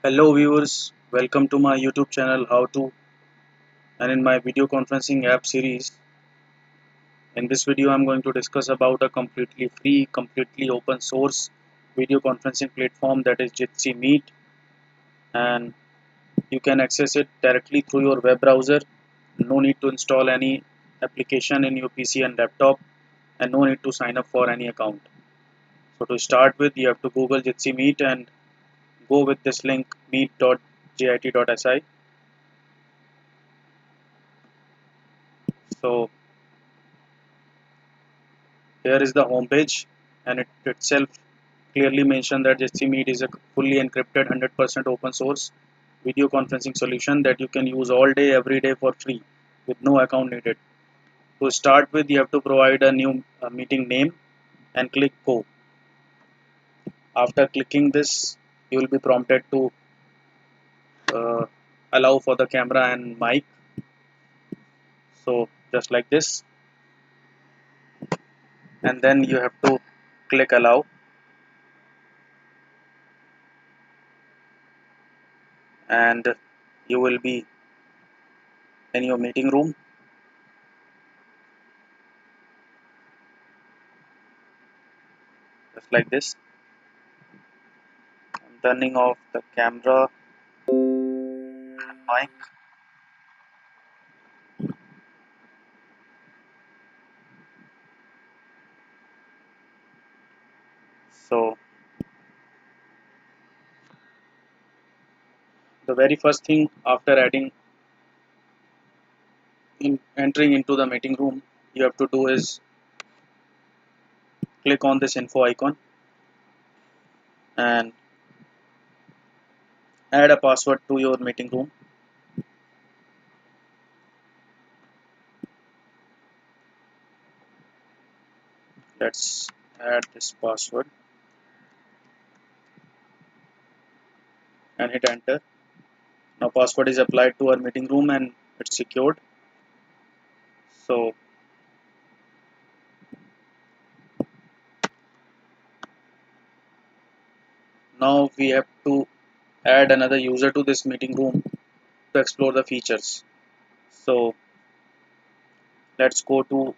Hello viewers, welcome to my YouTube channel How To, and in my video conferencing app series. In this video I'm going to discuss about a completely free, completely open source video conferencing platform that is Jitsimeet, and you can access it directly through your web browser. No need to install any application in your PC and laptop, and no need to sign up for any account. So to start with, you have to Google Jitsimeet and go with this link meet.jit.si. So here is the home page, and it itself clearly mentioned that Jitsimeet is a fully encrypted 100% open source video conferencing solution that you can use all day every day for free with no account needed. To start with, you have to provide a new meeting name and click go. After clicking this, you will be prompted to uh, allow for the camera and mic. So just like this, and then you have to click allow, and you will be in your meeting room just like this. I'm turning off the camera and mic. So the very first thing after entering into the meeting room you have to do is click on this info icon and add a password to your meeting room. Let's add this password and hit enter. Now password is applied to our meeting room and it's secured. So now we have to add another user to this meeting room to explore the features. So let's go to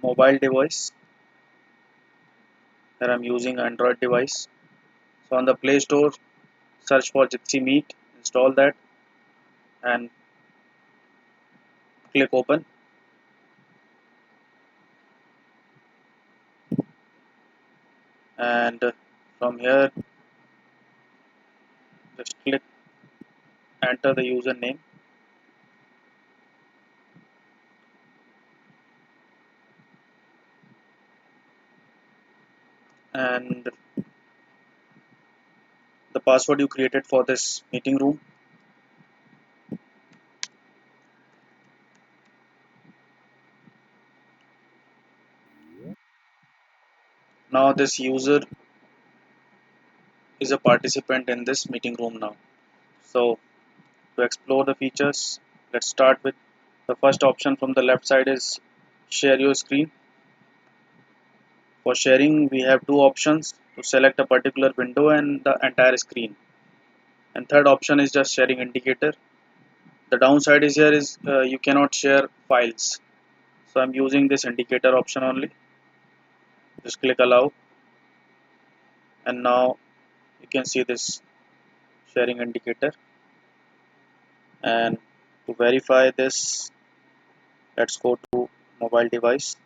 mobile device. Here I'm using Android device. So on the Play Store, search for Jitsimeet, install that and click open. And from here, just click enter the username and the password you created for this meeting room. Now this user is a participant in this meeting room now. So to explore the features, let's start with the first option from the left side is share your screen. For sharing, we have two options to select a particular window and the entire screen. And third option is just sharing indicator. The downside is here is you cannot share files. So I'm using this indicator option only. Just click allow, and now you can see this sharing indicator. And to verify this, let's go to mobile device,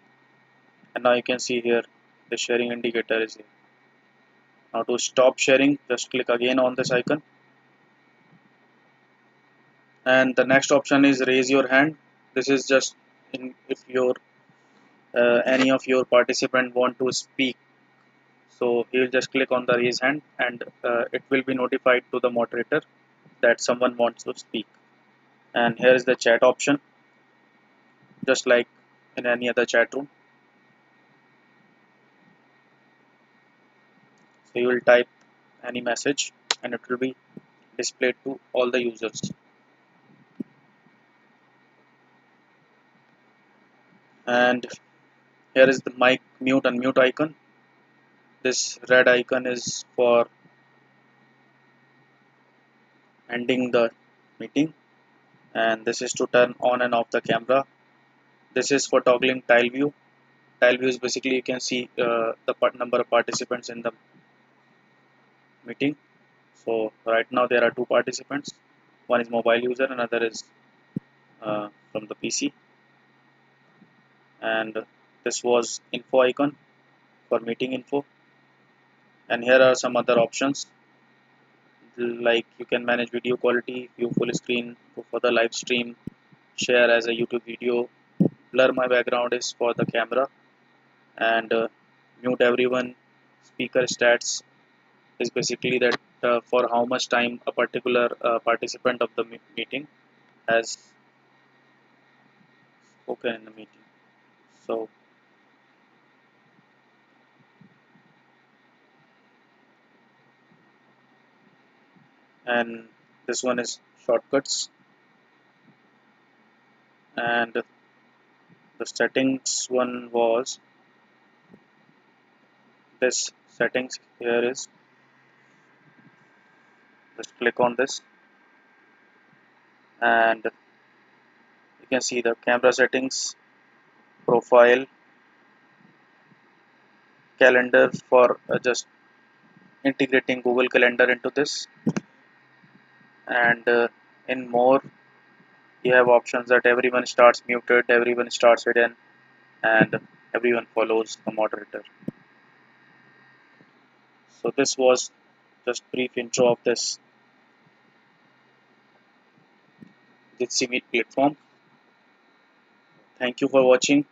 and now you can see here the sharing indicator is here. Now to stop sharing, just click again on this icon, and the next option is raise your hand. This is just if your any of your participant want to speak, so he will just click on the raise hand, and it will be notified to the moderator that someone wants to speak. And here is the chat option, just like in any other chat room. So you will type any message and it will be displayed to all the users. And here is the mic mute and mute icon. This red icon is for ending the meeting, and this is to turn on and off the camera. This is for toggling tile view. Tile view is basically you can see the number of participants in the meeting. So right now there are two participants. One is mobile user, another is from the PC. And this was info icon for meeting info. And here are some other options, like you can manage video quality, view full screen, go for the live stream, share as a YouTube video, blur my background is for the camera, and mute everyone. Speaker stats is basically that for how much time a particular participant of the meeting has spoken in the meeting. So, and this one is shortcuts, and the settings one was this settings. Here is, just click on this, and you can see the camera settings, profile, calendar for just integrating Google Calendar into this, and in more you have options that everyone starts muted, everyone starts hidden, and everyone follows the moderator. So this was just brief intro of this Jitsimeet platform. Thank you for watching,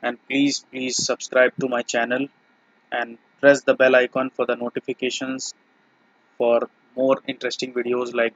and please subscribe to my channel and press the bell icon for the notifications for more interesting videos like